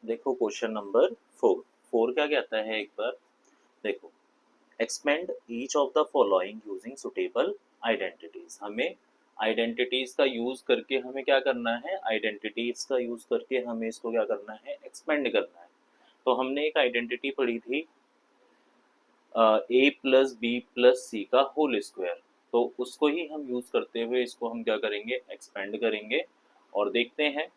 देखो question number 4। 4 क्या कहता है एक बार देखो। Expand each of the following using suitable identities. हमें आइडेंटिटीज का यूज करके हमें क्या करना है, आइडेंटिटीज का यूज करके हमें इसको क्या करना है, एक्सपेंड करना है। तो हमने एक आइडेंटिटी पढ़ी थी ए प्लस बी प्लस सी का होल स्क्वायर। तो उसको ही हम यूज करते हुए इसको हम क्या करेंगे, एक्सपेंड करेंगे और देखते हैं।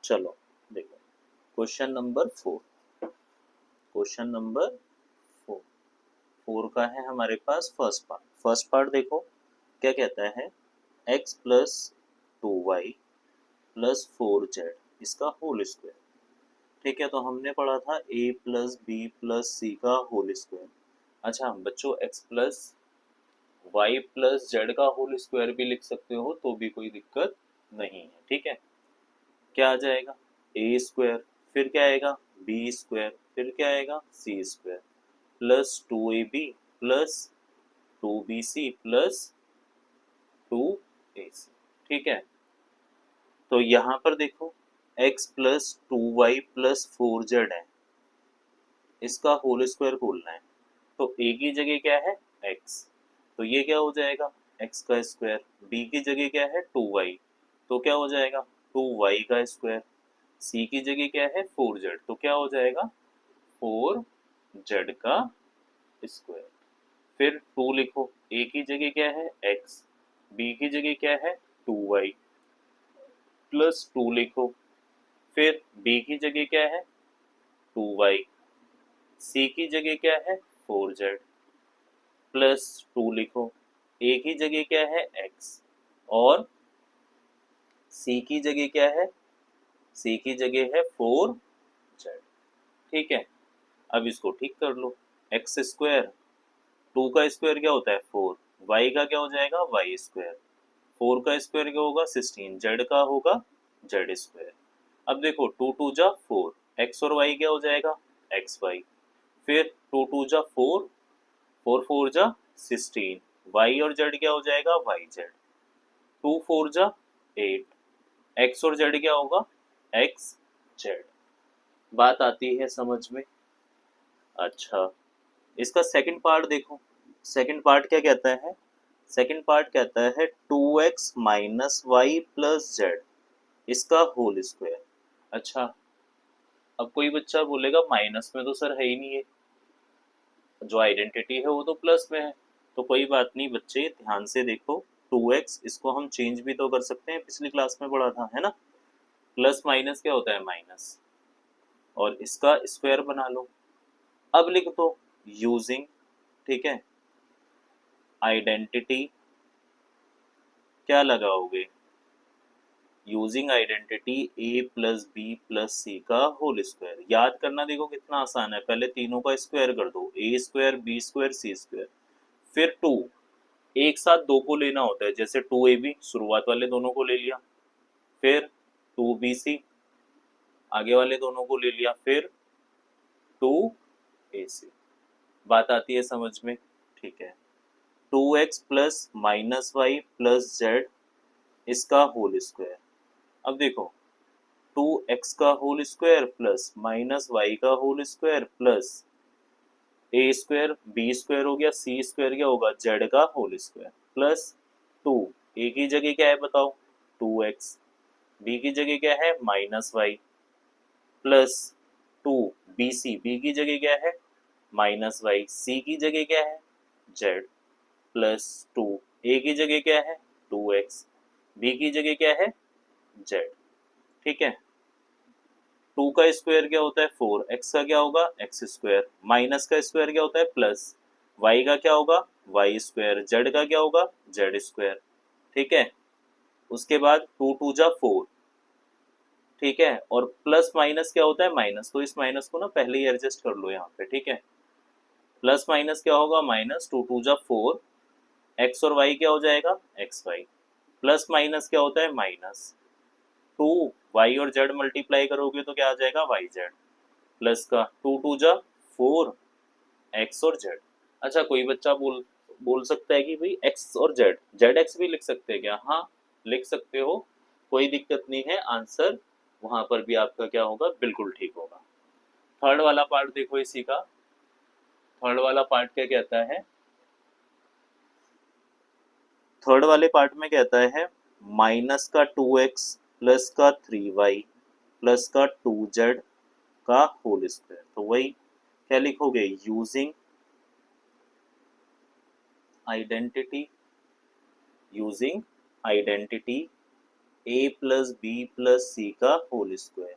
चलो देखो क्वेश्चन नंबर 4। Question number 4। 4 का है हमारे पास फर्स्ट पार्ट। फर्स्ट पार्ट देखो क्या कहता है, x plus 2y plus 4z इसका होल स्क्वायर। ठीक है, तो हमने पढ़ा था a plus B plus C का होल स्क्वायर। अच्छा बच्चों, x plus Y plus Z का होल स्क्वायर भी लिख सकते हो तो भी कोई दिक्कत नहीं है। ठीक है, क्या आ जाएगा, ए स्क्वायर, फिर क्या आएगा बी स्क्वायर, फिर क्या आएगा C square plus 2ab plus 2bc plus 2ac। ठीक है, तो यहाँ पर देखो x plus 2y plus 4z है, इसका होल स्क्वायर बोलना है। तो a की जगह क्या है x, तो ये क्या हो जाएगा x का स्क्वायर। b की जगह क्या है 2y, तो क्या हो जाएगा 2y का स्क्वायर। c की जगह क्या है 4z, तो क्या हो जाएगा 4z का स्क्वायर। फिर 2 लिखो, a की जगह क्या है x, b की जगह क्या है 2y प्लस 2 लिखो, फिर b की जगह क्या है 2y, c की जगह क्या है 4z प्लस 2 लिखो, a की जगह क्या है x और c की जगह क्या है, c की जगह है 4z। ठीक है, अब इसको ठीक कर लो। एक्स स्क्वायर, 2 का स्क्वायर क्या होता है 4, y का क्या हो जाएगा y स्क्वायर, 4 का स्क्वायर क्या होगा 16, z का होगा z स्क्वायर। अब देखो 2 2 जा 4, x और y क्या हो जाएगा एक्स वाई, फिर 2 2 जा 4, 4 4 जा 16, y और z क्या हो जाएगा वाई जेड, 2 4 जा 8, x और z क्या होगा एक्स जेड। बात आती है समझ में। अच्छा, इसका सेकंड पार्ट देखो। सेकंड पार्ट क्या कहता है, सेकंड पार्ट कहता है 2x minus Y plus Z इसका होल स्क्वायर। अच्छा, अब कोई बच्चा बोलेगा माइनस में तो सर है ही नहीं है, जो आइडेंटिटी है वो तो प्लस में है। तो कोई बात नहीं बच्चे, ध्यान से देखो 2x इसको हम चेंज भी तो कर सकते हैं, पिछली क्लास में पढ़ा था है ना। प्लस माइनस क्या होता है माइनस, और इसका स्क्वायर बना लो। अब लिख दो यूजिंग, ठीक है, आइडेंटिटी क्या लगाओगे, यूजिंग आइडेंटिटी ए प्लस बी प्लस सी का होल स्क्वायर। याद करना देखो कितना आसान है, पहले तीनों का स्क्वायर कर दो, ए square B square C square, फिर 2, एक साथ दो को लेना होता है, जैसे 2ab शुरुआत वाले दोनों को ले लिया, फिर 2bc आगे वाले दोनों को ले लिया, फिर 2ac। बात आती है समझ में। ठीक है, 2x plus minus Y plus Z इसका होल स्क्वायर। अब देखो 2x का whole square plus minus Y का whole square plus A square B square हो गया, सी स्क्वायर क्या होगा जेड का होल स्क्वायर प्लस 2, ए की जगह क्या है बताओ 2x, बी की जगह क्या है minus Y plus 2 B C, B की जगह क्या है माइनस वाई, सी की जगह क्या है जेड प्लस 2, ए की जगह क्या है 2x, बी की जगह क्या है जेड। ठीक है, 2 का स्क्वायर क्या होता है 4, एक्स का क्या होगा एक्स स्क्वायर, माइनस का स्क्वायर क्या होता है प्लस, वाई का क्या होगा वाई स्क्वायर, जेड का क्या होगा जेड स्क्वायर। ठीक है, उसके बाद 2 2 जा 4, ठीक है, और प्लस माइनस क्या होता है माइनस, तो इस माइनस को ना पहले ही एडजस्ट कर लो यहाँ पे। ठीक है, प्लस माइनस क्या होगा माइनस, 2 2 जा 4, एक्स और वाई क्या हो जाएगा एक्स वाई, प्लस माइनस क्या होता है माइनस, 2 वाई और जेड मल्टीप्लाई करोगे तो क्या आ जाएगा वाई जेड, प्लस का 2 2 जा 4 एक्स और जेड। अच्छा, कोई बच्चा बोल बोल सकता है कि भाई एक्स और जेड, जेड एक्स भी लिख सकते हैं क्या, हाँ लिख सकते हो। कोई दिक्कत नहीं है, आंसर वहां पर भी आपका क्या होगा, बिल्कुल ठीक होगा। थर्ड वाला पार्ट देखो इसी का। थर्ड वाला पार्ट क्या कहता है, थर्ड वाले पार्ट में कहता है माइनस का 2x प्लस का 3y प्लस का 2z का होल स्क्वायर। तो वही क्या लिखोगे, using identity, using identity a plus B plus C का होल स्क्वायर।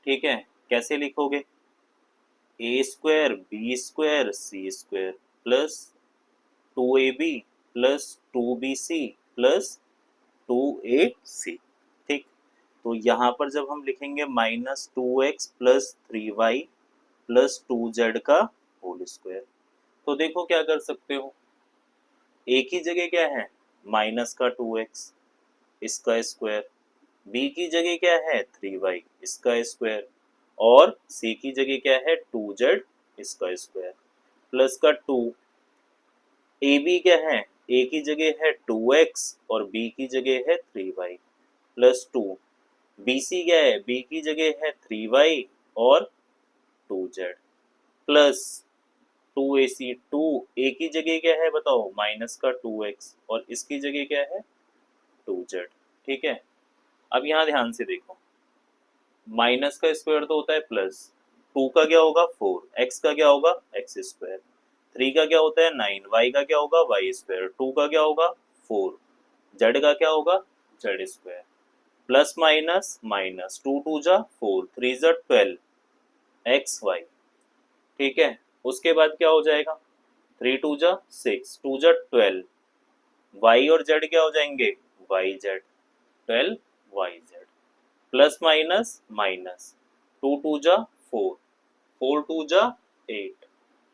ठीक है, कैसे लिखोगे, A square B square C square plus 2ab plus 2bc plus 2ac। ठीक, तो यहाँ पर जब हम लिखेंगे minus 2x plus 3y plus 2z का होल स्क्वायर, तो देखो क्या कर सकते हो, a की जगह क्या है, माइनस का 2x इसका स्क्वायर, b की जगह क्या है 3y इसका स्क्वायर, और c की जगह क्या है 2z इसका स्क्वायर, प्लस का 2, ab क्या है, a की जगह है 2x और b की जगह है 3y प्लस 2, bc क्या है, b की जगह है 3y और 2z प्लस 2ac, 2a की जगह क्या है बताओ, माइनस का 2x और इसकी जगह क्या है 2z। ठीक है, अब यहाँ ध्यान से देखो, माइनस का स्क्वायर तो होता है प्लस, 2 का क्या होगा 4, x का क्या होगा x स्क्वायर, 3 का क्या होता है 9, y का क्या होगा y स्क्वायर, 2 का क्या होगा 4, z का क्या होगा z square, plus minus minus, 2 2 जा 4, 3 जा 12 एक्स वाई। ठीक है, उसके बाद क्या हो जाएगा, 3 2 जा 6, 2 जा 12, वाई और जेड क्या हो जाएंगे, Y Z, 12 Y Z, plus minus minus, 2 2 जा 4, 4 2 जा 8,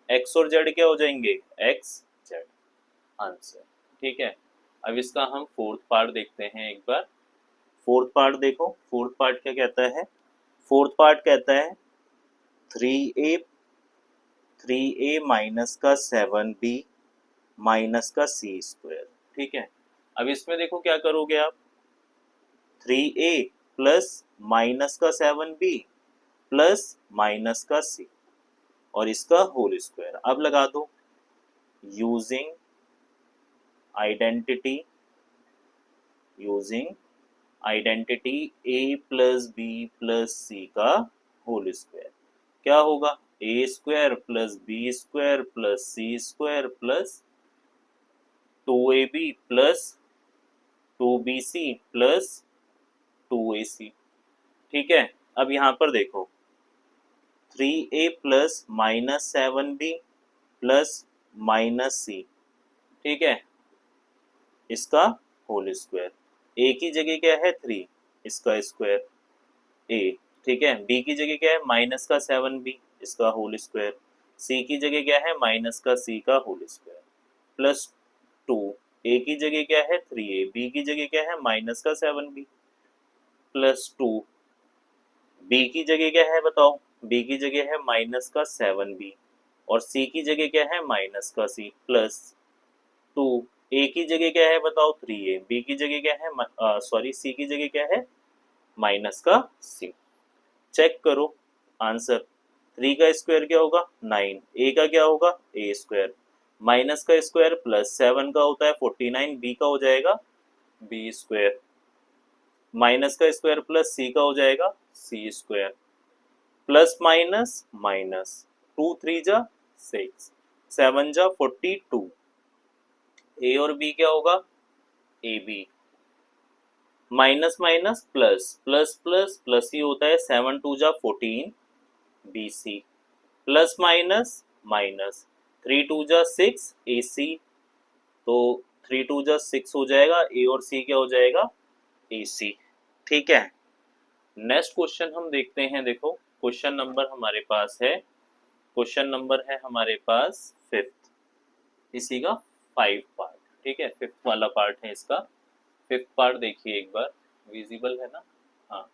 एक्स और जेड क्या हो जाएंगे, एक्स जेड, आंसर। ठीक है, अब इसका हम फोर्थ पार्ट देखते हैं एक बार। फोर्थ पार्ट देखो, फोर्थ पार्ट क्या कहता है, फोर्थ पार्ट कहता है 3a माइनस का 7b माइनस का सी स्क्वायर। ठीक है, अब इसमें देखो क्या करोगे आप, 3a प्लस माइनस का 7b प्लस माइनस का सी और इसका होल स्क्वायर। अब लगा दो, using identity, using identity a plus B plus C का होल स्क्वायर क्या होगा, A square plus B square plus C square plus 2ab plus 2bc plus 2ac। ठीक है, अब यहाँ पर देखो 3a plus minus 7b plus minus C. ठीक है, इसका होल स्क्वायर, a की जगह क्या है 3 इसका स्क्वायर a। ठीक है, b की जगह क्या है माइनस का 7b इसका होल स्क्वायर, c की जगह क्या है माइनस का c का होल स्क्वायर प्लस 2, a की जगह क्या है 3a, b की जगह क्या है माइनस का 7b प्लस 2, b की जगह क्या है बताओ, b की जगह है माइनस का 7b और c की जगह क्या है माइनस का c प्लस 2, a की जगह क्या है बताओ 3a, b की जगह क्या है सॉरी c की जगह क्या है माइनस का c। चेक करो आंसर, 3 का स्क्वायर क्या होगा 9, a का क्या होगा a स्क्वायर, माइनस का स्क्वायर प्लस 7 का होता है 49, b का हो जाएगा b स्क्वायर, माइनस का स्क्वायर प्लस c का हो जाएगा c square, plus minus minus, 2 3 जा 6, 7 जा 42, a और b क्या होगा A B, minus minus plus, plus plus plus ही होता है, 7 2 जा 14 B C, plus minus minus, 3 2 जा 6 ए सी, तो 3 2 जा 6 हो जाएगा, ए और सी क्या हो जाएगा ए सी। ठीक है, नेक्स्ट क्वेश्चन हम देखते हैं। देखो क्वेश्चन नंबर हमारे पास है, क्वेश्चन नंबर है हमारे पास फिफ्थ, इसी का 5 पार्ट। ठीक है, फिफ्थ वाला पार्ट है इसका, फिफ्थ पार्ट देखिए एक बार, विजिबल है ना, हाँ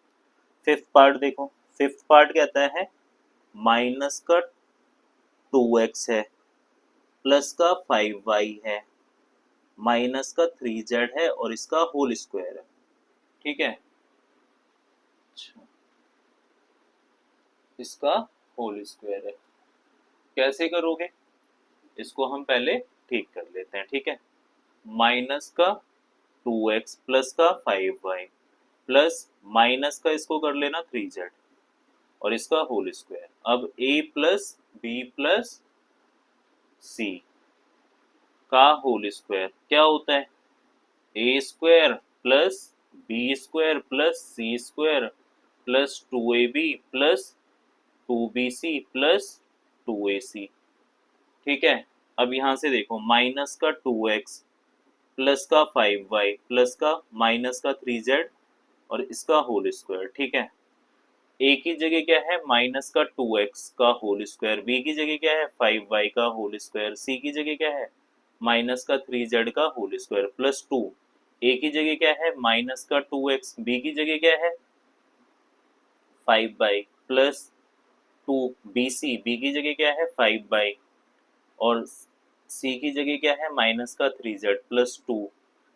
फिफ्थ पार्ट देखो, फिफ्थ पार्ट कहता है माइनस का 2x है प्लस का 5y है माइनस का 3z है और इसका होल स्क्वायर है। ठीक है, अच्छा, इसका होल स्क्वायर है। कैसे करोगे? इसको हम पहले ठीक कर लेते हैं, ठीक है। माइनस का 2x प्लस का 5y प्लस माइनस का इसको कर लेना 3z और इसका होल स्क्वायर। अब a plus B plus C का होल स्क्वायर क्या होता है? A square plus B square plus C square plus 2ab plus 2bc plus 2ac। ठीक है। अब यहाँ से देखो, माइनस का 2x प्लस का 5y प्लस का माइनस का 3z और इसका होल स्क्वायर। ठीक है। ए की जगह क्या है? माइनस का 2x का होल स्क्वायर। बी की जगह क्या है? 5y का होल स्क्वायर। सी की जगह क्या है? माइनस का 3z का होल स्क्वायर प्लस 2। ए की जगह क्या है? माइनस का 2x। बी की जगह क्या है? 5y plus 2। बी की जगह क्या है? 5y और सी की जगह क्या है? माइनस का 3z प्लस 2।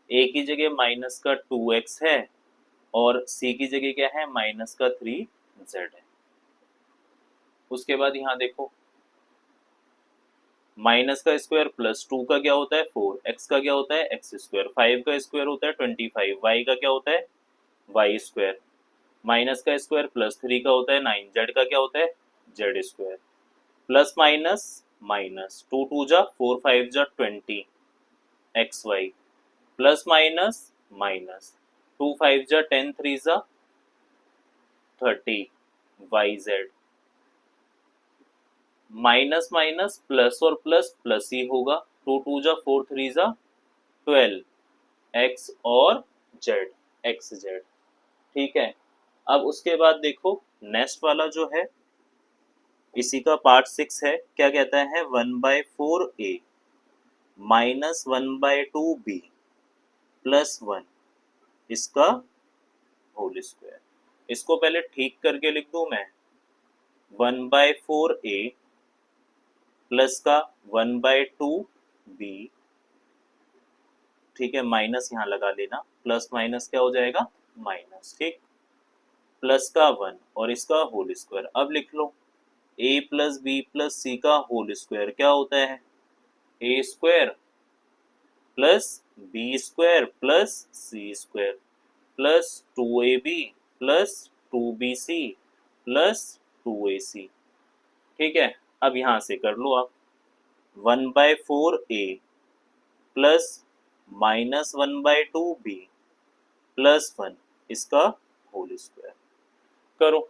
ए की जगह माइनस का 2x है और सी की जगह क्या है? माइनस का 3z है। उसके बाद यहाँ देखो, माइनस का स्क्वायर प्लस 2 का क्या होता है? 4। एक्स का क्या होता है? X square. 5 का स्क्वायर होता है 25। वाई का क्या होता है? Y square. माइनस का स्क्वायर प्लस 3 का होता है 9। जेड का क्या होता है? Z square. Plus minus minus 2 2 जा 4 5 जा 20 X Y plus minus minus 2 5 जा 10 3 जा 30 Y Z. Minus minus plus और प्लस प्लस ही होगा। 2 2 जा 4 3 जा 12 एक्स और जेड, एक्स जेड। ठीक है। अब उसके बाद देखो, नेक्स्ट वाला जो है इसी का पार्ट 6 है। क्या कहता है? 1/4a माइनस 1/2b प्लस 1 इसका होल स्क्वायर। इसको पहले ठीक करके लिख दूं मैं। 1/4a प्लस का 1/2b, ठीक है, माइनस यहाँ लगा लेना, प्लस माइनस क्या हो जाएगा? माइनस। ठीक। प्लस का 1 और इसका होल स्क्वायर। अब लिख लो, a plus B plus C का होल स्क्वायर क्या होता है? A square plus B square plus C square plus 2ab plus 2bc plus 2ac। ठीक है। अब यहाँ से कर लो आप, 1/4a plus minus 1/2b plus 1 इसका होल स्क्वायर। करो।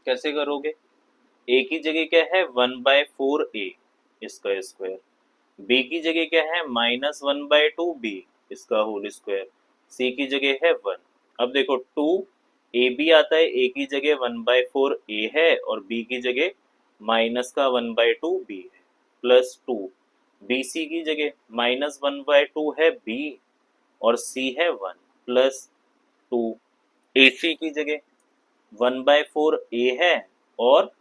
कैसे करोगे? ए की जगह क्या है? 1/4a इसका स्क्वायर। बी की जगह क्या है? माइनस 1/2b इसका होल स्क्वायर। सी की जगह है 1। अब देखो, 2 ए बी आता है, ए की जगह 1/4a है और बी की जगह माइनस का 1/2b है प्लस 2। बी सी की जगह माइनस 1/2 है बी और सी है 1 प्लस 2। ए सी की जगह 1/4a है और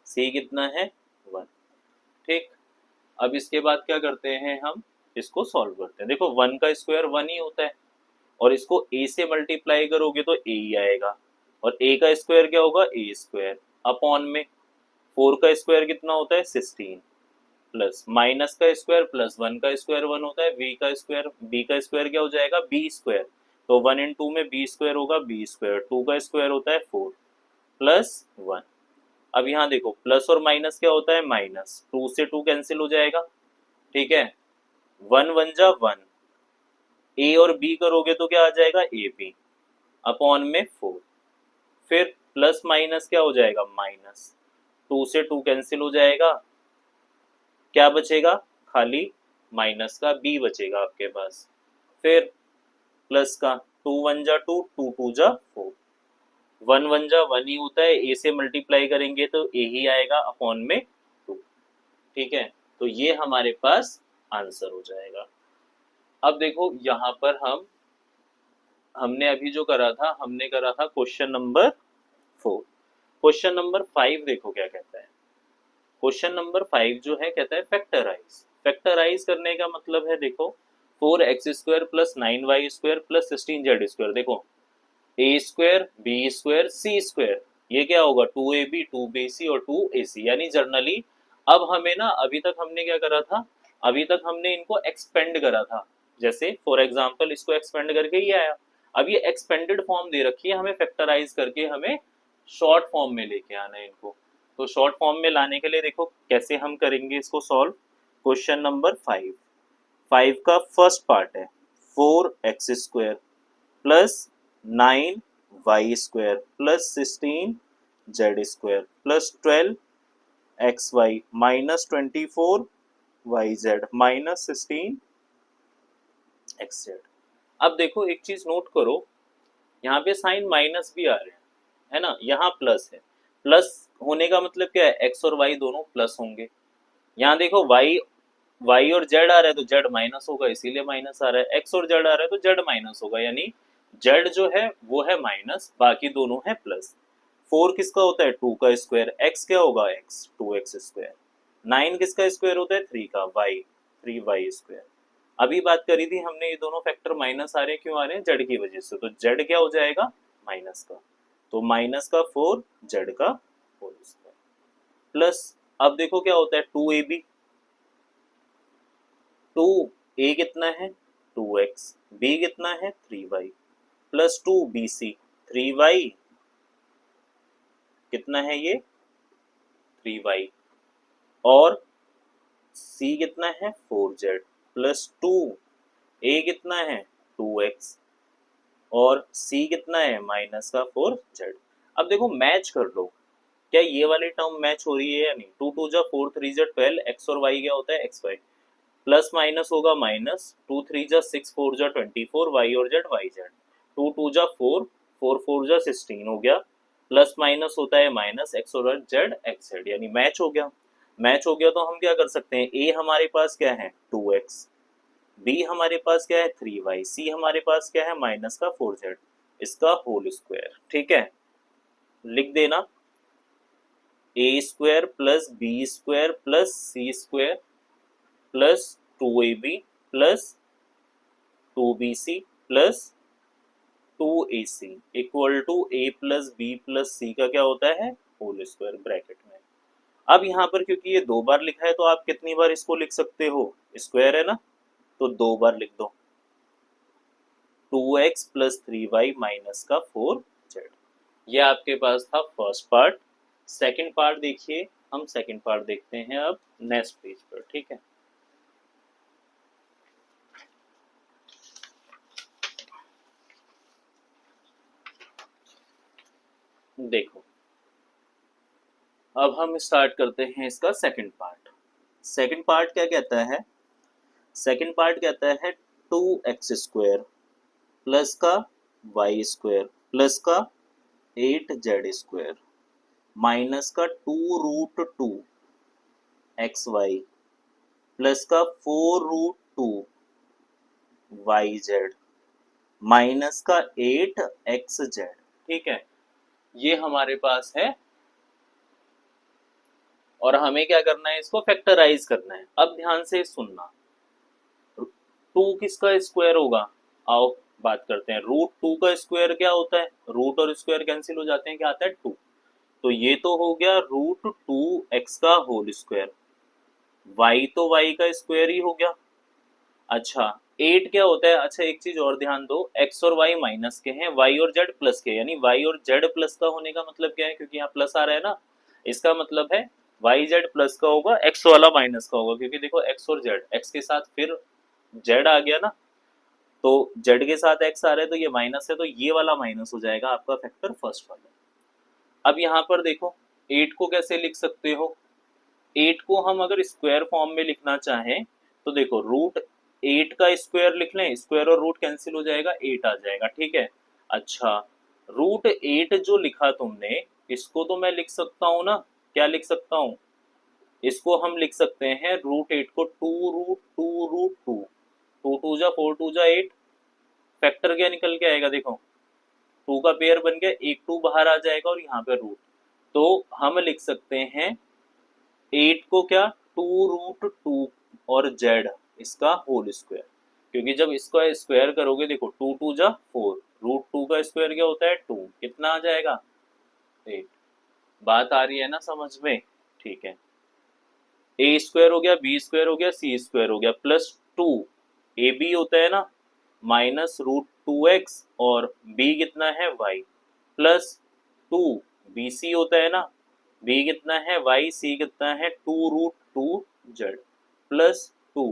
सी कितना है? 1। ठीक। अब इसके बाद क्या करते हैं? हम इसको सॉल्व करते हैं। देखो, 1 का स्क्वायर 1 ही होता है और इसको a से मल्टीप्लाई करोगे तो a ही आएगा और a का स्क्वायर क्या होगा? a स्क्वायर अपॉन में 4 का स्क्वायर कितना होता है? 16 प्लस माइनस का स्क्वायर प्लस 1 का स्क्वायर 1 होता है। b का स्क्वायर क्या हो जाएगा? b square. तो 1 इन 2 में b स्क्वायर होगा b स्क्वायर। 2 का स्क्वायर होता है 4 प्लस 1। अब यहाँ देखो, प्लस और माइनस क्या होता है? माइनस। 2 से 2 कैंसिल हो जाएगा। ठीक है। 1 1 जा 1, ए और बी करोगे तो क्या आ जाएगा? ए बी अपॉन में 4। फिर प्लस माइनस क्या हो जाएगा? माइनस। 2 से 2 कैंसिल हो जाएगा। क्या बचेगा? खाली माइनस का b बचेगा आपके पास। फिर प्लस का 2 1 जा 2, 2 2 जा 4। 1 1 जा 1 ही होता है, a से मल्टीप्लाई करेंगे तो a ही आएगा अपॉन में 2। ठीक है। तो ये हमारे पास आंसर हो जाएगा। अब देखो, यहाँ पर हमने अभी जो करा था, हमने करा था क्वेश्चन नंबर 4। क्वेश्चन नंबर 5 देखो क्या कहता है। क्वेश्चन नंबर 5 जो है कहता है फैक्टराइज। फैक्टराइज करने का मतलब है, देखो, 4x² plus 9y² plus 16z²। देखो, ए square B square C square, ये क्या होगा 2ab 2bc और 2ac, यानी जनरली अब हमें ना, अभी तक हमने क्या करा था, अभी तक हमने इनको एक्सपेंड करा था, जैसे फॉर एग्जांपल इसको एक्सपेंड करके ये आया। अब ये एक्सपेंडेड फॉर्म दे रखी है, हमें फैक्टराइज करके हमें शॉर्ट फॉर्म में लेके आना है इनको। तो शॉर्ट फॉर्म में लाने के लिए देखो कैसे हम करेंगे इसको सॉल्व। क्वेश्चन नंबर 5, 5 का फर्स्ट पार्ट है 4x² plus 9y² plus 16z² plus 12xy minus 24yz minus 16xz। अब देखो एक चीज नोट करो, यहाँ पे साइन माइनस भी आ रहे हैं, है ना, यहाँ प्लस है, प्लस होने का मतलब क्या है, एक्स और वाई दोनों प्लस होंगे। यहाँ देखो वाई वाई और जेड आ रहा है तो जेड माइनस होगा, इसीलिए माइनस आ रहा है, एक्स और जेड आ रहा है तो जेड माइनस होगा, यानी जेड जो है वो है माइनस, बाकी दोनों है प्लस। 4 किसका होता है 2 का स्क्वायर, एक्स क्या होगा एक्स 2x², 9 किसका स्क्वायर होता है 3 का वाई 3y²। अभी बात करी थी हमने, ये दोनों फैक्टर माइनस आ रहे हैं, क्यों आ रहे हैं, जेड की वजह से, तो जेड क्या हो जाएगा माइनस का, तो माइनस का 4 जेड का होल स्क्वायर प्लस, अब देखो क्या होता है 2ab, 2a कितना है 2x, b कितना है 3y प्लस 2bc, 3y कितना है ये 3y, और c कितना है 4z प्लस 2a कितना है 2x, और c कितना है माइनस का 4z। अब देखो मैच कर लो, क्या ये वाली टर्म मैच हो रही है या नहीं, 2 2 जा 4 3 जा 12, x और y क्या होता है एक्स वाई, प्लस माइनस होगा माइनस, 2 3 जा 6 4 जा 24 y और z y z, 2 2 जा 4 4 4 जा 16 हो गया, प्लस माइनस होता है माइनस, एक्स और z एक्स z, यानी मैच हो गया। मैच हो गया तो हम क्या कर सकते हैं, a हमारे पास क्या है 2x, b हमारे पास क्या है 3y, c हमारे पास क्या है माइनस का 4z, इसका होल स्क्वायर, ठीक है, लिख देना a² plus b² plus c² plus 2ab plus 2bc plus 2ac equal to a plus b plus c का क्या होता है होल स्क्वायर ब्रैकेट में। अब यहाँ पर क्योंकि ये 2 बार लिखा है तो आप कितनी बार इसको लिख सकते हो, स्क्वायर है ना, तो 2 बार लिख दो, 2x प्लस 3y माइनस का 4z। ये आपके पास था फर्स्ट पार्ट। सेकंड पार्ट देखिए, हम सेकंड पार्ट देखते हैं अब नेक्स्ट पेज पर, ठीक है। देखो अब हम स्टार्ट करते हैं इसका सेकंड पार्ट। सेकंड पार्ट क्या कहता है, सेकंड पार्ट कहता है 2x² प्लस का y² प्लस का 8z² माइनस का 2√2xy प्लस का 4√2yz माइनस का 8xz, ठीक है, ये हमारे पास है और हमें क्या करना है, इसको फैक्टराइज करना है। अब ध्यान से सुनना, 2 किसका स्क्वायर होगा, आओ बात करते हैं, √2 का स्क्वायर क्या होता है, रूट और स्क्वायर कैंसिल हो जाते हैं, क्या आता है 2, तो ये तो हो गया √2x का होल स्क्वायर, y तो y का स्क्वायर ही हो गया। अच्छा 8 क्या होता है, अच्छा एक चीज और ध्यान दो, x और y माइनस के हैं, y और z प्लस के, यानी y और z प्लस का होने का मतलब क्या है, क्योंकि यहाँ प्लस आ रहा है ना, इसका मतलब है y z प्लस का होगा, x वाला माइनस का होगा, क्योंकि देखो x और z, x के साथ फिर z आ गया ना, तो z के साथ x आ रहा है तो ये माइनस है, तो ये वाला माइनस हो जाएगा आपका फैक्टर फर्स्ट वाला। अब यहाँ पर देखो 8 को कैसे लिख सकते हो, 8 को हम अगर स्क्वायर फॉर्म में लिखना चाहें तो देखो √8 का स्क्वायर लिख लें, स्क्वायर और रूट कैंसिल हो जाएगा, 8 आ जाएगा, ठीक है। अच्छा √8 जो लिखा तुमने, इसको तो मैं लिख सकता हूँ ना, क्या लिख सकता हूँ, इसको हम लिख सकते हैं √8 को 2√2√2, 2 2 जा 4 2 जा 8, फैक्टर क्या निकल के आएगा, देखो 2 का पेयर बन गया, एक 2 बाहर आ जाएगा और यहाँ पे रूट, तो हम लिख सकते हैं 8 को क्या 2√2 और z इसका होल स्क्वायर, क्योंकि जब इसका स्क्वायर करोगे देखो 2 2 जा 4, रूट टू का स्क्वायर क्या होता है 2, कितना आ जाएगा 8। बात आ रही है ना समझ में? ठीक है, ए स्क्वायर हो गया, बी स्क्वायर हो गया, सी स्क्वायर हो गया, प्लस 2 ए बी होता है ना, माइनस रूट 2x, और बी कितना है y, प्लस 2 बी सी होता है ना, बी कितना है y, सी कितना है 2 रूट 2z, प्लस 2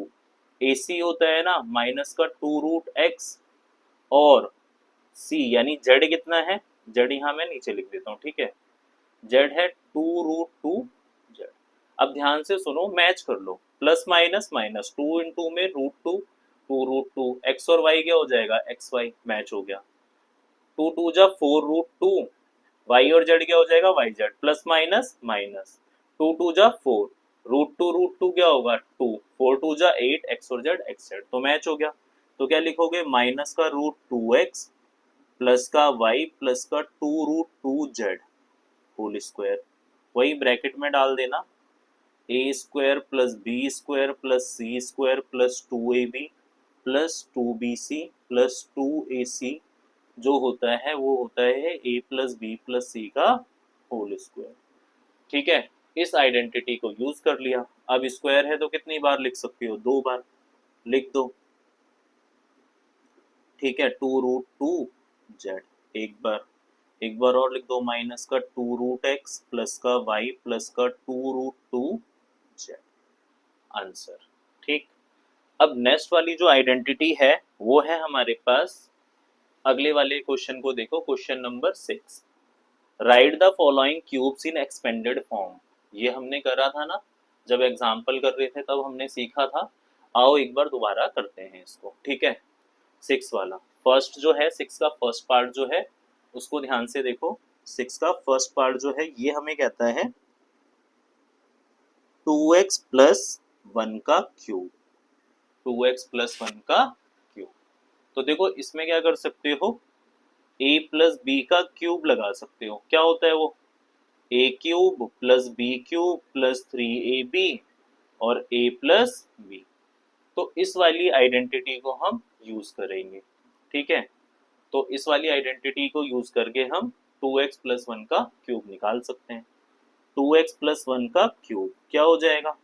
ए सी होता है ना, माइनस का 2 रूट x, और सी यानी z कितना है, z यहाँ मैं नीचे लिख देता हूँ, ठीक है, z है 2 रूट 2z। अब ध्यान से सुनो, मैच कर लो, प्लस माइनस माइनस, 2 इंटू में रूट 2, 2 रूट 2, एक्स और वाई क्या हो जाएगा, एक्स वाई, मैच हो गया, 2 टू जा 4 रूट 2, वाई और जेड क्या हो जाएगा, Y Z, plus minus minus, 2 two जा 4, रूट टू क्या होगा 2, 4 टू जा 8, एक्स जेड, तो मैच हो गया। तो क्या लिखोगे, माइनस का रूट 2x प्लस का y प्लस का 2 रूट 2z होल स्क्वायर, वही ब्रैकेट में डाल देना, A square plus B square plus C square plus 2ab plus 2bc plus 2ac, जो होता है वो होता है a plus B plus C का होल स्क्वायर। ठीक है, इस आइडेंटिटी को यूज कर लिया। अब स्क्वायर है तो कितनी बार लिख सकती हो, 2 बार लिख दो। ठीक है, 2 रूट 2z, एक बार और लिख दो, माइनस का 2 रूट एक्स प्लस का वाई प्लस का 2 रूट 2z, आंसर। ठीक, अब नेक्स्ट वाली जो आइडेंटिटी है वो है हमारे पास, अगले वाले क्वेश्चन को देखो, question number 6, right the following cubes in expanded form. ये हमने करा था ना, जब एग्जाम्पल कर रहे थे तब हमने सीखा था। आओ एक बार दोबारा करते हैं इसको, ठीक है। 6 वाला, फर्स्ट जो है 6 का फर्स्ट पार्ट जो है उसको ध्यान से देखो। 6 का फर्स्ट पार्ट जो है ये हमें कहता है 2x प्लस 1 का क्यूब, 2x प्लस 1 का क्यूब। तो देखो इसमें क्या कर सकते हो, a प्लस बी का क्यूब लगा सकते हो, क्या होता है वो, a cube plus B cube plus 3ab और a प्लस बी। तो इस वाली आइडेंटिटी को हम यूज करेंगे, ठीक है। तो इस वाली आइडेंटिटी को यूज करके हम 2x प्लस 1 का क्यूब निकाल सकते हैं। 2x प्लस 1 का क्यूब क्या हो जाएगा,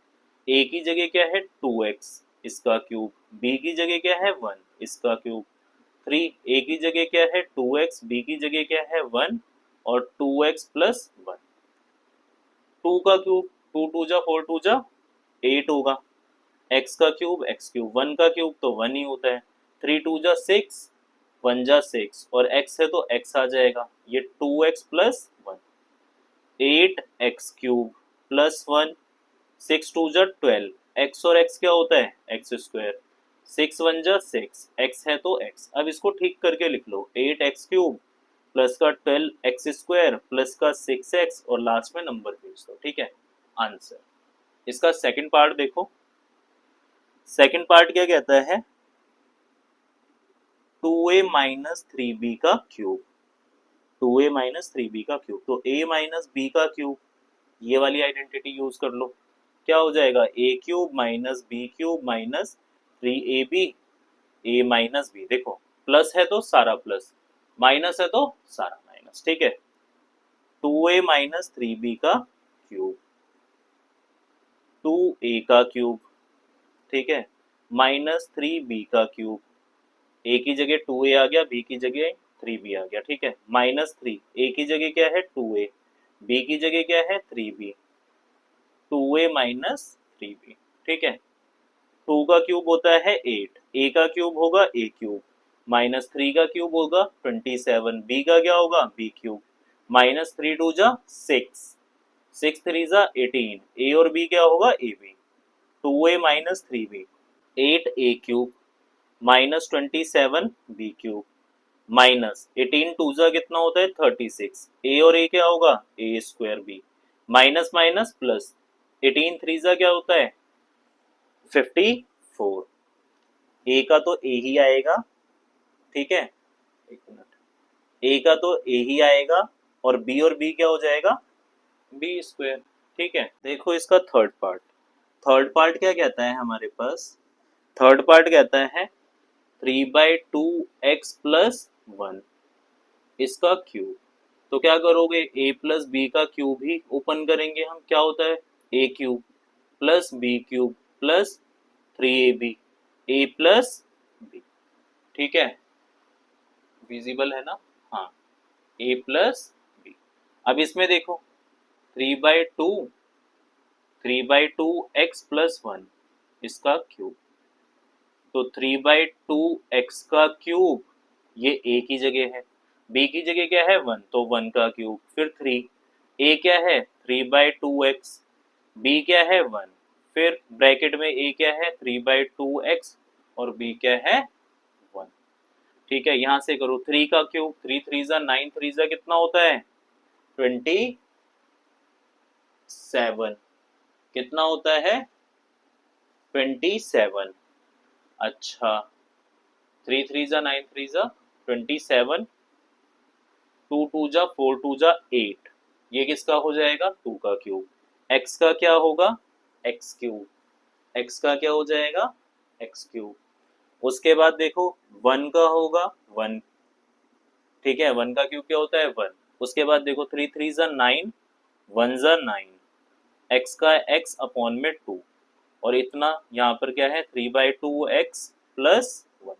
a की जगह क्या है 2x इसका क्यूब, b की जगह क्या है 1 इसका क्यूब, 3 a की जगह क्या है 2x, b की जगह क्या है 1 और 2x प्लस 1, 2 का क्यूब, 2 टू जा 4 टू जा 8 होगा, x का क्यूब x क्यूब, 1 का क्यूब तो 1 ही होता है, 3 टू जा 6, 1 जा 6 और x है तो x आ जाएगा, ये 2x plus 1, 8x cube plus 1, 6 to जा 12, x और x क्या होता है एक्स स्क्वायर, 6 1 जा 6, x है तो x। अब इसको ठीक करके लिख लो, 8x क्यूब प्लस का 12x स्क्वायर प्लस का 6x और लास्ट में नंबर भेज दो, ठीक है, आंसर। इसका सेकंड पार्ट देखो, सेकंड पार्ट क्या कहता है, 2a माइनस 3b का क्यूब, 2a माइनस 3b का क्यूब, तो a माइनस b का क्यूब, ये वाली आइडेंटिटी यूज कर लो, क्या हो जाएगा a cube minus b cube minus 3ab, a minus b, देखो प्लस है तो सारा प्लस, माइनस है तो सारा माइनस, ठीक है। 2a माइनस 3b का क्यूब, 2a का क्यूब, ठीक है, माइनस 3b का क्यूब, a की जगह 2a आ गया, b की जगह 3b आ गया, ठीक है, माइनस 3, a की जगह क्या है 2a, b की जगह क्या है 3b, 2a माइनस 3b, ठीक है। 2 का क्यूब होता है 8, a का क्यूब होगा a क्यूब, माइनस 3 का क्यूब होगा 27, b का क्या होगा b क्यूब, माइनस 3 टू जा 6, 6 3 जा 18, a और b क्या होगा ab, 2a minus 3b, 8a cube minus 27 B cube minus 18 two जा कितना होता है 36, ए और ए क्या होगा A square B, minus minus plus, 18 three जा क्या होता है 54, ए का तो ए ही आएगा, ठीक है, एक मिनट, ए का तो ए ही आएगा और बी क्या हो जाएगा बी स्क्वायर, ठीक है। देखो इसका थर्ड पार्ट, थर्ड पार्ट क्या कहता है हमारे पास, थर्ड पार्ट कहता है 3/2 x प्लस 1, इसका क्यूब। तो क्या करोगे, ए प्लस बी का क्यूब ही ओपन करेंगे हम, क्या होता है A cube plus B cube plus 3ab, A plus B. ठीक है, विजिबल है ना। हाँ, ए प्लस बी। अब इसमें देखो 3/2 एक्स प्लस 1 इसका क्यूब। तो 3/2 एक्स का क्यूब ये ए की जगह है, बी की जगह क्या है 1, तो 1 का क्यूब फिर 3। ए क्या है 3/2 एक्स, बी क्या है 1, फिर ब्रैकेट में ए क्या है 3/2 एक्स और बी क्या है 1। ठीक है, यहाँ से करो 3 का क्यूब, 3 3 जा 9, 3 जा कितना होता है 27। कितना होता है 27। अच्छा, 3 3 जा 9, 3 जा 27, 2 2 जा 4, 2 जा 8। ये किसका हो जाएगा 2 का क्यूब। एक्स का क्या होगा एक्स क्यूब, एक्स का क्या हो जाएगा एक्स क्यूब। उसके बाद देखो 1 का होगा 1। ठीक है, 1 का क्यूब क्या होता है 1। उसके बाद देखो 3 3 जा 9, 1 जा 9, एक्स का एक्स अपॉन में 2, और इतना यहाँ पर क्या है 3/2 एक्स प्लस 1।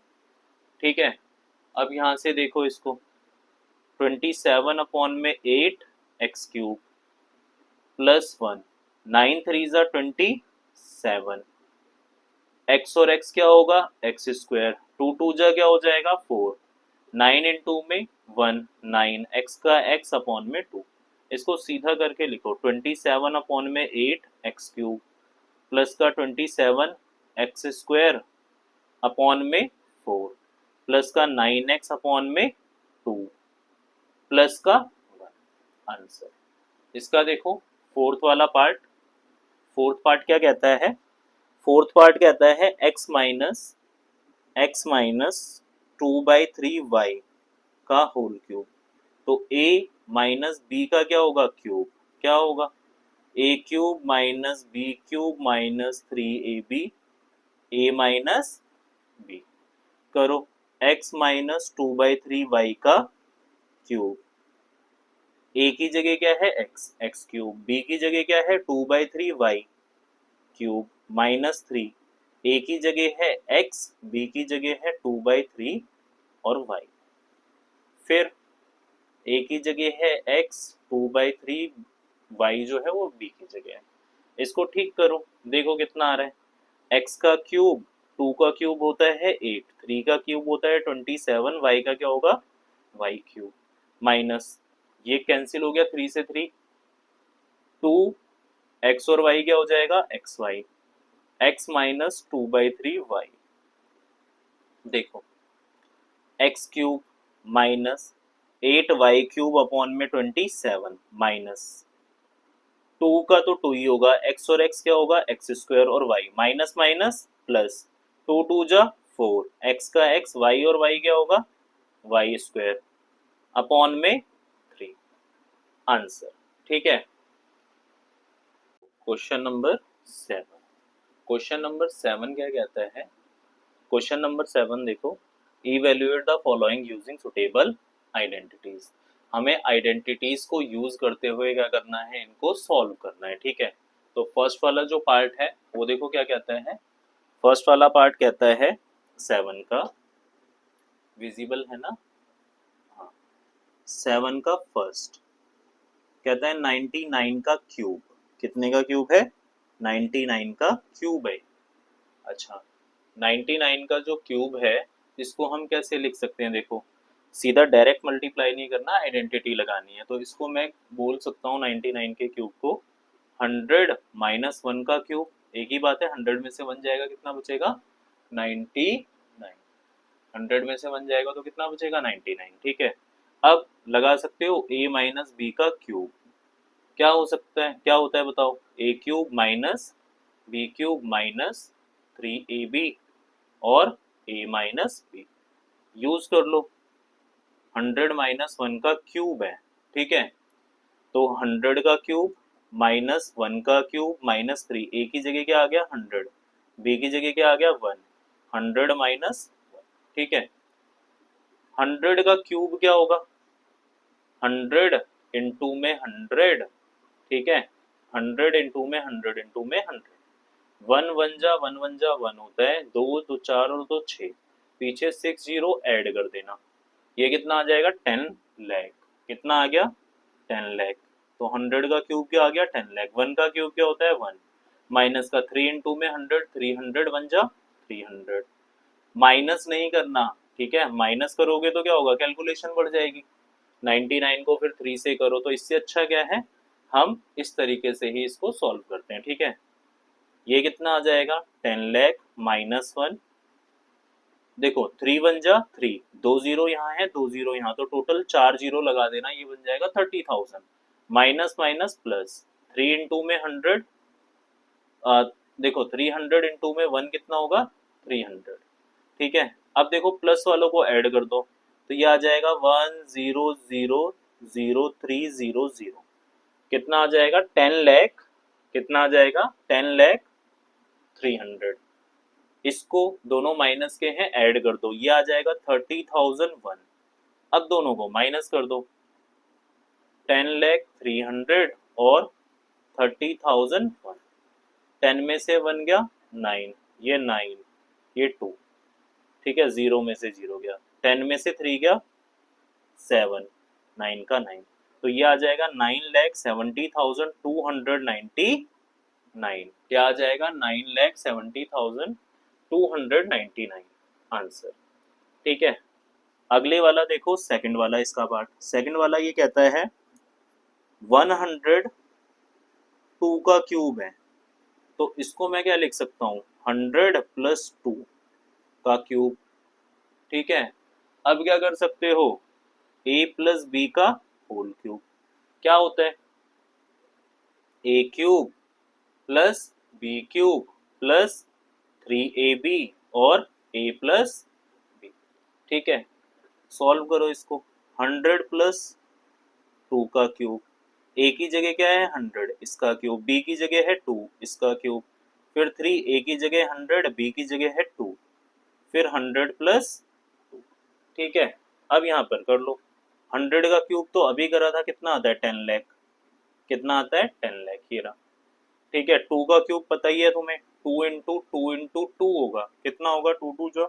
ठीक है, अब यहाँ से देखो इसको 27 अपॉन में 8 एक्स क्यूब प्लस 1, 9 3 जा 27, एक्स और एक्स क्या होगा एक्स स्क्वायर, 2 2 जा क्या हो जाएगा 4, 9 इंटू में 1 9, एक्स का एक्स अपॉन में 2। इसको सीधा करके लिखो 27 अपॉन में 8 एक्स क्यूब प्लस का 27 एक्स स्क्वायर अपॉन में 4 प्लस का 9x अपॉन में 2 प्लस का 1। आंसर इसका देखो फोर्थ पार्ट क्या कहता है, फोर्थ पार्ट कहता है x माइनस 2/3y का होल क्यूब। तो a माइनस बी का क्या होगा क्यूब, क्या होगा a cube minus B cube minus 3ab, a minus B. करो x माइनस 2/3y का क्यूब, a की जगह क्या है x क्यूब, b की जगह क्या है 2/3y क्यूब माइनस 3, a की जगह है x, b की जगह है 2/3 और y। फिर a की जगह है x, 2/3, y जो है वो b की जगह है। इसको ठीक करो, देखो कितना आ रहा है x का क्यूब 2 का क्यूब होता है 8, 3 का क्यूब होता है 27, y का क्या होगा y क्यूब माइनस ये कैंसिल हो गया 3 से 3, 2 x और y क्या हो जाएगा x Y, x minus 2/3y। देखो x cube minus 8y cube upon में 27 माइनस 2 का तो 2 ही होगा, x और x क्या होगा एक्स स्क्वायर और y माइनस माइनस प्लस 2 2 जा 4, x का x, y और y क्या होगा y स्क्वायर अपॉन में 3। आंसर ठीक है। क्वेश्चन नंबर 7, क्वेश्चन नंबर 7 क्या कहता है, क्वेश्चन नंबर 7 देखो, evaluate the following using suitable identities. हमें आइडेंटिटीज को यूज करते हुए क्या करना है, इनको सॉल्व करना है। ठीक है, तो फर्स्ट वाला जो पार्ट है वो देखो क्या कहता है, फर्स्ट वाला पार्ट कहता है 7 का, विजिबल है ना। हाँ, 7 का फर्स्ट कहता है 99 का क्यूब। कितने का क्यूब है 99 का क्यूब है। अच्छा, 99 का जो क्यूब है इसको हम कैसे लिख सकते हैं, देखो सीधा डायरेक्ट मल्टीप्लाई नहीं करना, आइडेंटिटी लगानी है। तो इसको मैं बोल सकता हूँ 99 के क्यूब को 100 माइनस 1 का क्यूब। एक ही बात है, 100 में से 1 जाएगा कितना बचेगा 99, 100 में से 1 जाएगा तो कितना बचेगा 99। ठीक है, अब लगा सकते हो a माइनस बी का क्यूब क्या हो सकता है, क्या होता है बताओ, a cube minus B cube minus 3ab और a माइनस बी। यूज कर लो, 100 माइनस 1 का क्यूब है। ठीक है, तो 100 का क्यूब माइनस 1 का क्यूब माइनस 3, ए की जगह क्या आ गया 100, बी की जगह क्या आ गया 1, 100 माइनस 1। ठीक है, 100 का क्यूब क्या होगा 100 इंटू में 100, ठीक है, 100 इंटू में 100 इंटू में 100, वन वन जा वन होता है, दो तो चार और दो छः, पीछे 6 जीरो ऐड कर देना, ये कितना आ जाएगा 10 लाख। कितना आ गया 10 लाख। तो 100 का क्यूब क्या आ गया 10 लाख। 1 का क्यूब क्या होता है 1, माइनस का 3 इंटू में 100, 300 बन जा 300। माइनस नहीं करना, ठीक है, माइनस करोगे तो क्या होगा कैलकुलेशन बढ़ जाएगी। 99 को फिर 3 से करो, तो इससे अच्छा क्या है हम इस तरीके से ही इसको सॉल्व करते हैं, ठीक है। ये कितना आ जाएगा 10 लाख माइनस 1, देखो 3 वन जा 3, 2 जीरो यहाँ है 2 जीरो यहाँ, तो टोटल 4 जीरो लगा देना, ये बन जाएगा 30,000। माइनस माइनस प्लस, 3 इंटू में 100, देखो 300 इंटू में 1 कितना होगा 300, ठीक है। अब देखो प्लस वालों को ऐड कर दो, तो ये आ जाएगा 100,000,300, कितना आ जाएगा 10 लाख, कितना आ जाएगा 10,03,000। इसको दोनों माइनस के हैं ऐड कर दो, ये आ जाएगा 30,001। अब दोनों को माइनस कर दो, 10,03,000 और 30,001, 10 में से 1 गया 9, ये 9, ये 2, ठीक है, 0 में से 0 गया, 10 में से 3 गया 7, 9 का 9, तो ये आ जाएगा 9,70,299। क्या आ जाएगा 9,70,299 आंसर, ठीक है। अगले वाला देखो, सेकंड वाला इसका पार्ट। सेकंड वाला ये कहता है 102 का क्यूब है, तो इसको मैं क्या लिख सकता हूँ 100 प्लस 2 का क्यूब, ठीक है। अब क्या कर सकते हो a प्लस बी का होल क्यूब, क्या होता है a cube plus B cube plus 3ab और a प्लस बी, ठीक है। सॉल्व करो इसको, 100 प्लस 2 का क्यूब, a की जगह क्या है 100 इसका क्यूब, b की जगह है 2 इसका क्यूब, फिर 3 a की जगह 100 b की जगह है 2, फिर 100 प्लस 2, ठीक है। अब यहाँ पर कर लो, 100 का क्यूब तो अभी करा था, कितना आता है 10 लाख, कितना आता है 10 लाख, ये रहा, ठीक है। 2 का क्यूब पता ही है तुम्हें, 2 इंटू 2 इंटू 2 होगा, कितना होगा 2 2 जा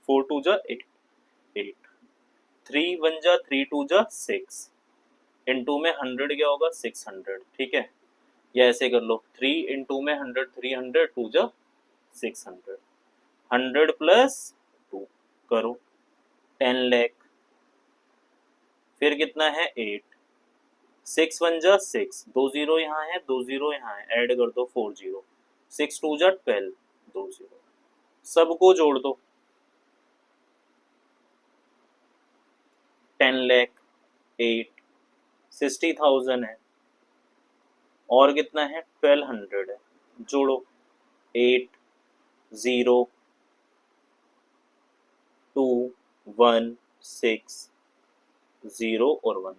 4 2 जा 8, 8, 3 1 जा 3 2 जा 6, इंटू में 100 क्या होगा 600, ठीक है। या ऐसे कर लो 3 इंटू में 100 300, 2 जा 600, 100 प्लस 2 करो 10 लाख, फिर कितना है 8, 6 1 जा 6, 2 जीरो यहाँ है 2 जीरो यहाँ है, ऐड कर दो 4 जीरो, 6 2 जा 12, 2 जीरो, सबको जोड़ दो 10 लाख 8 60,000 है, और कितना है 1200 है, जोड़ो 8 0 2 1 6 0 और 1,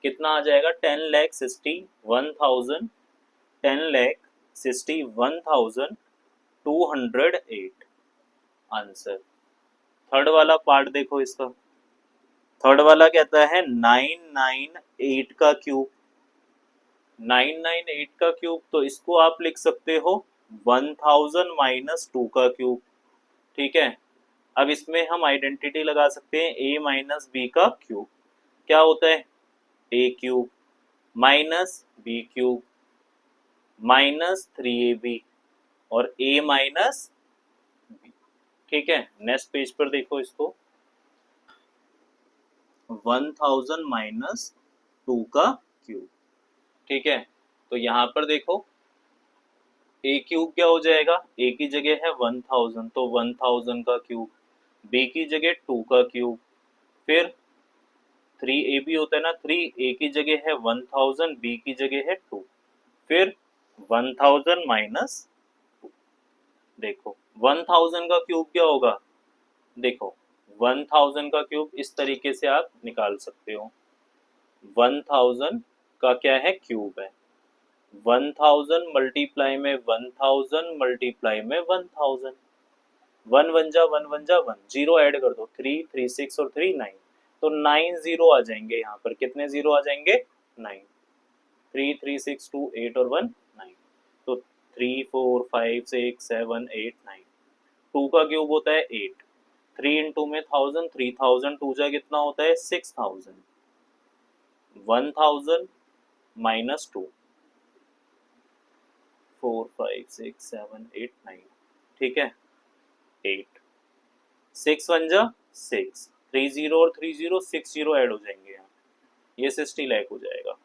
कितना आ जाएगा 10,61,000, 10,61,208 आंसर। थर्ड वाला पार्ट देखो इसका, थर्ड वाला कहता है 998 का क्यूब, 998 का क्यूब, तो इसको आप लिख सकते हो 1000 माइनस 2 का क्यूब, ठीक है। अब इसमें हम आइडेंटिटी लगा सकते हैं a माइनस बी का क्यूब, क्या होता है a cube minus B cube minus 3ab और a माइनस बी, ठीक है। नेक्स्ट पेज पर देखो इसको, 1000 माइनस 2 का क्यूब, ठीक है। तो यहाँ पर देखो a क्यूब क्या हो जाएगा, a की जगह है 1000, तो 1000 का क्यूब, b की जगह 2 का क्यूब, फिर 3ab होता है ना, 3 a की जगह है 1000, b की जगह है 2, फिर 1000 माइनस 2, देखो 1000 का क्यूब क्या होगा, देखो 1000 का क्यूब इस तरीके से आप निकाल सकते हो, 1000 का क्या है क्यूब है, 1000 मल्टीप्लाई में 1000 मल्टीप्लाई में 1000, 1 1 जा 1 1 जा 1, जीरो ऐड कर दो 3 3 6 और 3 9, तो 9 जीरो आ जाएंगे यहाँ पर। कितने जीरो आ जाएंगे? 9। 3 3 6 2 8 और 1 9। तो 3 4 5 6 7 8 9। 2 का क्यूब होता है 8। 3 इंटू में 1000, 3000 टू जा कितना होता है? 6000। 1000 माइनस 2, 4 5 6 7 8 9। ठीक है, 8। 6 वन जा 6, 3 जीरो और 3 जीरो 6 जीरो ऐड हो जाएंगे यहाँ, ये 60 लाख हो जाएगा।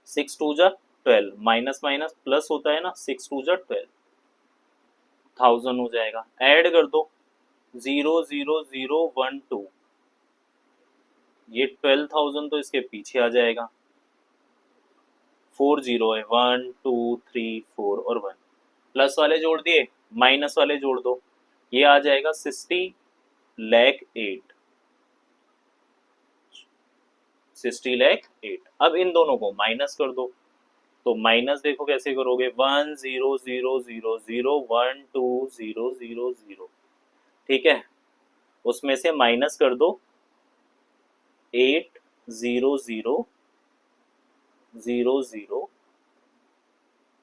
6 टू जा 12, माइनस माइनस प्लस होता है ना, 6 टू जा 12, 1000 हो जाएगा। ऐड कर दो 0 0 0 1 2, ये 12000 तो इसके पीछे आ जाएगा। 4 जीरो है, 1 2 3 4 और 1। प्लस वाले जोड़ दिए, माइनस वाले जोड़ दो, ये आ जाएगा 60 लाख 8। 60 लाख 8। अब इन दोनों को माइनस कर दो, तो माइनस देखो कैसे करोगे, 1 0 0 0 0 1 2 0 0 0। ठीक है, उसमें से माइनस कर दो 8 0 0 0 0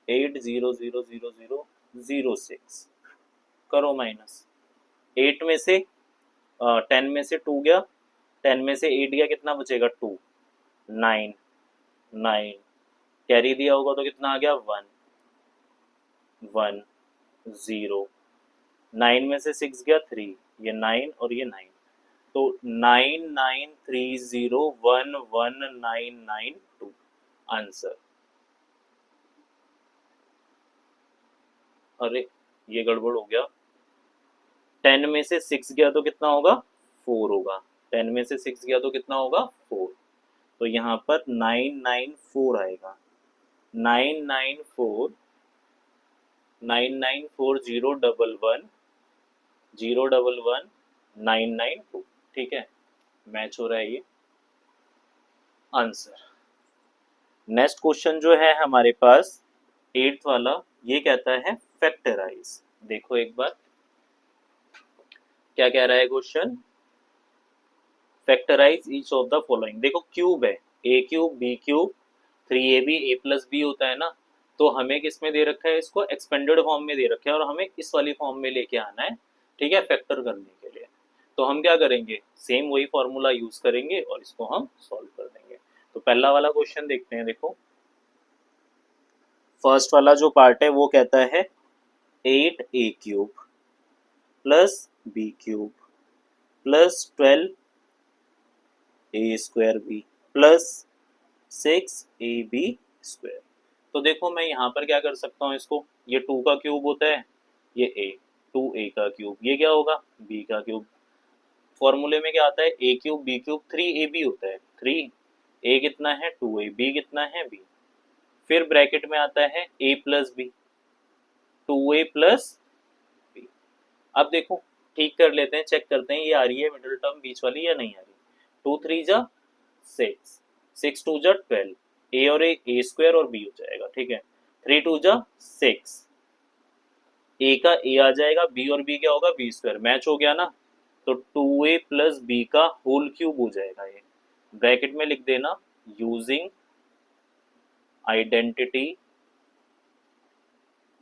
8 0 0 0 0 0 6। करो माइनस। 8 में से 10 में से 2 गया, 10 में से 8 गया, कितना बचेगा? 2। 9 9 कैरी दिया होगा तो कितना आ गया? 1 1 0। 9 में से 6 गया 3, ये 9 और ये 9, तो 9 9 3 0 1 1 9 9 2 आंसर। अरे ये गड़बड़ हो गया, 10 में से 6 गया तो कितना होगा? 4 होगा। 10 में से 6 गया तो कितना होगा? 4। तो यहाँ पर 994 आएगा। 994 994 0 1 1 0 1 1 992। ठीक है, मैच हो रहा है ये आंसर। नेक्स्ट क्वेश्चन जो है हमारे पास 8th वाला, ये कहता है फैक्टराइज। देखो एक बार क्या कह रहा है question, factorise each of the following. देखो क्यूब है, A cube B cube 3ab a plus B होता है ना, तो हमें किस में दे रखा है? इसको एक्सपेंडेड फॉर्म में दे रखा है और हमें इस वाली फॉर्म में लेके आना है। ठीक है, फैक्टर करने के लिए तो हम क्या करेंगे, सेम वही फॉर्मूला यूज करेंगे और इसको हम सॉल्व कर देंगे। तो पहला वाला क्वेश्चन देखते हैं। देखो फर्स्ट वाला जो पार्ट है वो कहता है 8a cube plus B cube plus 12a square B plus 6ab square. तो देखो मैं यहाँ पर क्या कर सकता हूँ, इसको, ये 2 का क्यूब होता है, ये a, 2a का क्यूब, ये क्या होगा? b का क्यूब। फॉर्मूले में क्या आता है? a cube b cube 3ab होता है। 3 a कितना है? 2a, b कितना है? b। फिर ब्रैकेट में आता है a plus B, 2a plus B. अब देखो ठीक कर लेते हैं, चेक करते हैं ये आ रही है मिडिल टर्म बीच वाली या नहीं आ रही। 2 3 जा 6, 6 2 जा 12, ए और ए स्क्वायर और बी हो जाएगा। ठीक है, 3 2 जा 6, ए का ए आ जाएगा, बी और बी क्या होगा? B square. मैच हो गया ना, तो 2a प्लस बी का होल क्यूब हो जाएगा। ये ब्रैकेट में लिख देना, using identity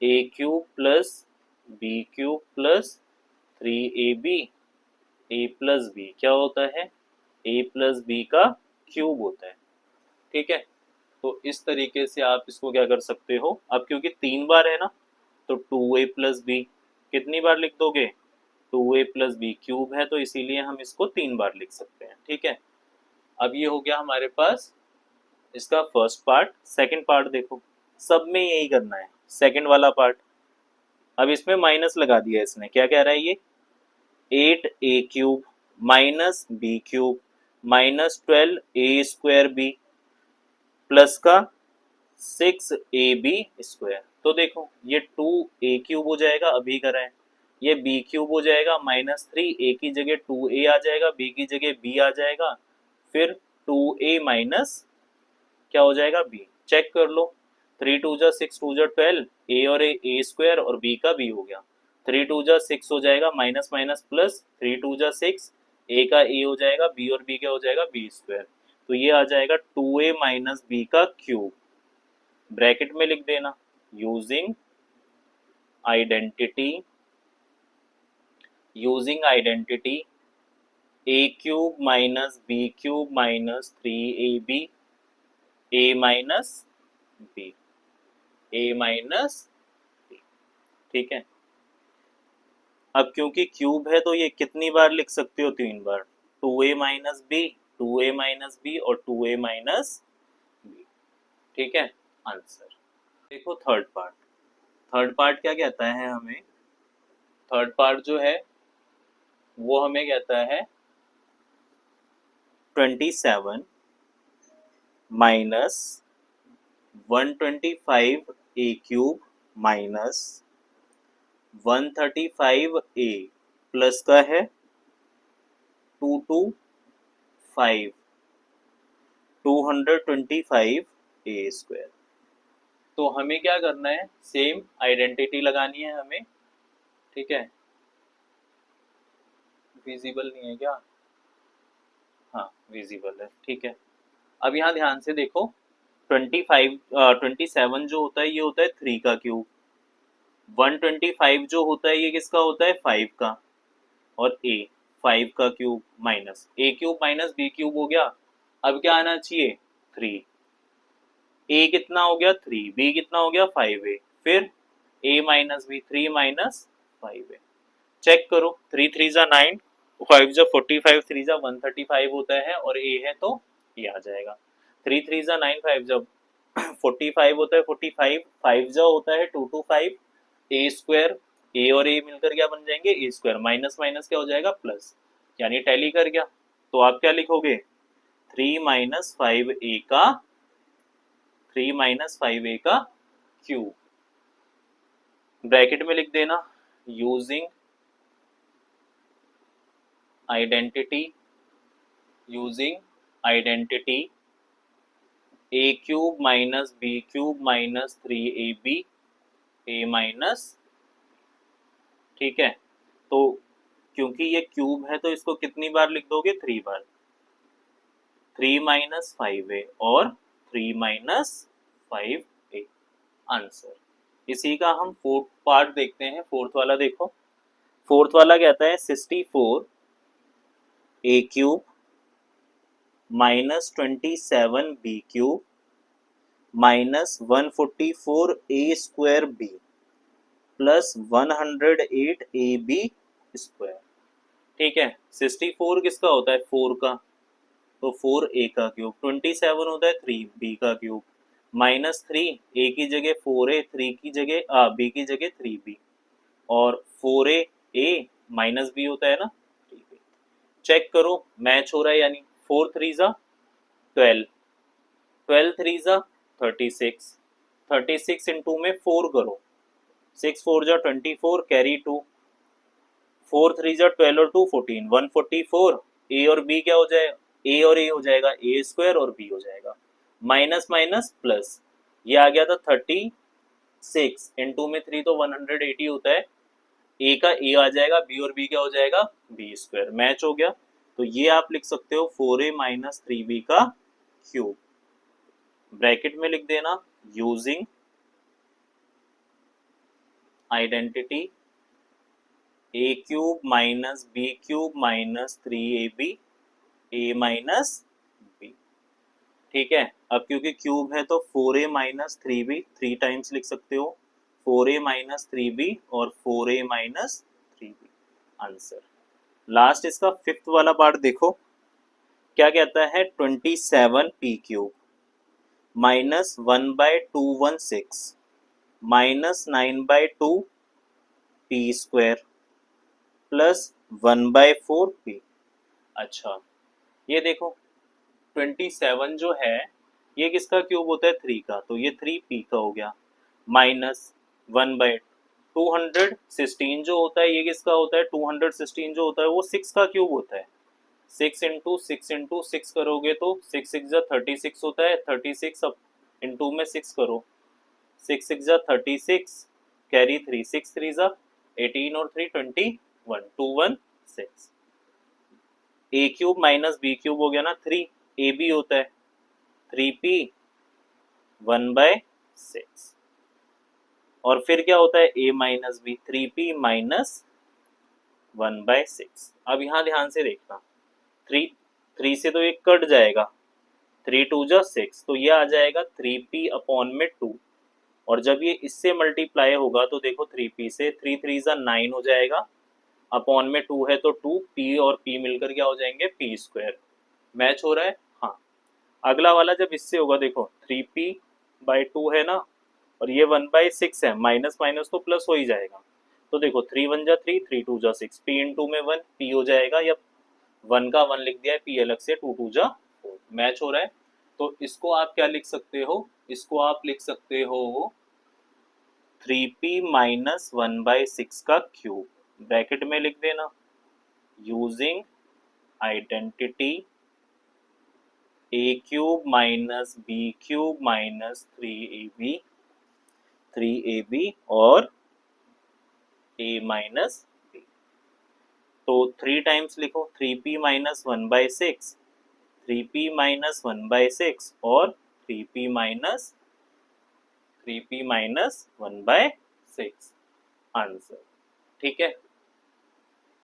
A cube plus B cube plus 3ab A plus B क्या होता है? ए प्लस बी का क्यूब होता है। ठीक है, तो इस तरीके से आप इसको क्या कर सकते हो। अब क्योंकि 3 बार है ना, तो 2a प्लस बी कितनी बार लिख दोगे? 2a प्लस बी क्यूब है, तो इसीलिए हम इसको 3 बार लिख सकते हैं। ठीक है, अब ये हो गया हमारे पास इसका फर्स्ट पार्ट। सेकंड पार्ट देखो, सब में यही करना है, सेकंड वाला पार्ट। अब इसमें माइनस लगा दिया इसने, क्या कह रहा है ये? 8a cube minus B cube minus 12a square B plus का 6ab स्क्वायर। तो देखो ये 2a क्यूब हो जाएगा, अभी करा है, ये b क्यूब हो जाएगा माइनस 3, a की जगह 2a आ जाएगा, b की जगह b आ जाएगा, फिर 2a माइनस क्या हो जाएगा? b। चेक कर लो, 3 2 जा 6 2 जा 12, a और a स्क्वायर और b का b हो गया। 3 2 जा 6 हो जाएगा, माइनस माइनस प्लस, 3 2 जा 6, ए का ए हो जाएगा, बी और बी क्या हो जाएगा, बी स्क्वायर। तो ये आ जाएगा 2a माइनस बी का क्यूब। ब्रैकेट में लिख देना, using identity A cube minus B cube minus 3ab A minus B, A minus B. ठीक है, अब क्योंकि क्यूब है तो ये कितनी बार लिख सकते हो, 3 बार। 2a minus B, 2a minus B और 2a माइनस बी। ठीक है, आंसर। देखो थर्ड पार्ट क्या कहता है हमें, थर्ड पार्ट जो है वो हमें कहता है 27 माइनस 125 ए क्यूब माइनस 135 ए प्लस का है 225 225 ए स्क्वायर। तो हमें क्या करना है, सेम आइडेंटिटी लगानी है हमें। ठीक है, विजिबल नहीं है क्या, हाँ विजिबल है। ठीक है, अब यहाँ ध्यान से देखो, 27 जो होता है ये होता है 3 का क्यूब, 125 जो होता है ये किसका होता है, 5 का, और ए 5 का क्यूब माइनस ए क्यूब माइनस बी क्यूब हो गया। अब क्या आना चाहिए, 3। ए कितना हो गया 3, बी कितना हो गया 5a, फिर A minus B, 3 minus 5a। Check करो, 3 3 जा 9, 5 जा 45, 3 जा 135 होता है, और ए है तो ये आ जाएगा। 3 3 जा 9, 5 जा 45 होता है, 45 5 जा होता है 225 ए स्क्वायर, ए और ए मिलकर क्या बन जाएंगे, ए स्क्वायर, माइनस माइनस क्या हो जाएगा प्लस, यानी टैली कर गया। तो आप क्या लिखोगे, 3 माइनस 5a का 3 माइनस 5a का क्यूब। ब्रैकेट में लिख देना, using identity A cube minus B cube minus 3ab A minus. ठीक है, तो क्योंकि ये क्यूब है तो इसको कितनी बार लिख दोगे, 3 बार। 3 माइनस 5a और 3 माइनस 5a, आंसर। इसी का हम फोर्थ पार्ट देखते हैं। फोर्थ वाला देखो, फोर्थ वाला कहता है 64 A cube minus 27 B cube minus 144 A square B plus 108 A B square. ठीक है, 64 किसका होता है, 4 का, तो 4 ए का क्यूब, 27 होता है 3 बी का क्यूब, माइनस 3 ए की जगह 4a, 3 की जगह बी की जगह 3b, और 4a ए माइनस बी होता है ना 3b। चेक करो, मैच हो रहा है, यानी 4 3 जा 12, 12 3 जा 36, 36 इंटू में 4 करो, 6 4 जा 24, कैरी 2, 4 3 जा 12 और 2 14, 144। ए और बी क्या हो जाएगा, ए और ए हो जाएगा ए स्क्वायर और बी हो जाएगा माइनस माइनस प्लस, ये आ गया था 36 इंटू में 3 तो 180 होता है, ए का ए आ जाएगा, बी और बी क्या हो जाएगा, बी स्क्वायर, मैच हो गया। तो ये आप लिख सकते हो 4a माइनस 3b का क्यूब। ब्रैकेट में लिख देना, using identity A cube minus B cube minus 3ab A minus B. ठीक है, अब क्योंकि क्यूब है तो 4a माइनस 3b 3 टाइम्स लिख सकते हो, 4a माइनस 3b और 4a minus 3b, answer. Last इसका फिफ्थ वाला पार्ट देखो, क्या कहता है, 27 P cube minus 1/216 minus 9/2 P square plus 1/4 P. अच्छा, ये देखो 27 जो है ये किसका क्यूब होता है, 3 का, तो ये 3p का हो गया, माइनस 1/216 जो होता है ये किसका होता है, 216 जो होता है वो 6 का क्यूब होता है। 6 इंटू 6 करोगे तो 6 6 जा 36 होता है, 36 अब इंटू में 6 करो, 6 6 जा 36, कैरी 3, 6 3 जा 18 और 3 21, 216। ए क्यूब माइनस बी क्यूब हो गया ना 3, ए बी होता है 3p 1/6 और फिर क्या होता है a minus B 3p minus 1/6। अब यहाँ ध्यान से देखना 3 से तो एक कट जाएगा 3 2 जा 6 तो ये आ जाएगा 3p अपॉन में 2 और जब ये इससे मल्टीप्लाई होगा तो देखो 3p से 3 3 जा 9 हो जाएगा अपॉन में 2 है तो 2 p और p मिलकर क्या हो जाएंगे p स्क्वायर। मैच हो रहा है। हाँ अगला वाला जब इससे होगा देखो 3p/2 है ना और ये 1/6 है माइनस माइनस तो प्लस हो ही जाएगा तो देखो 3 1 जा 3 3 2 जा 6 p इंटू में 1 p हो जाएगा या 1 का 1 लिख दिया है p अलग से 2 2 जा 4 मैच हो रहा है। तो इसको आप क्या लिख सकते हो, इसको आप लिख सकते हो 3p माइनस 1/6 का क्यूब ब्रैकेट में लिख देना using identity a cube minus b cube minus 3ab और a माइनस b। तो 3 टाइम्स लिखो 3p माइनस 1/6 3p माइनस 1/6 और 3p माइनस 1/6 आंसर। ठीक है।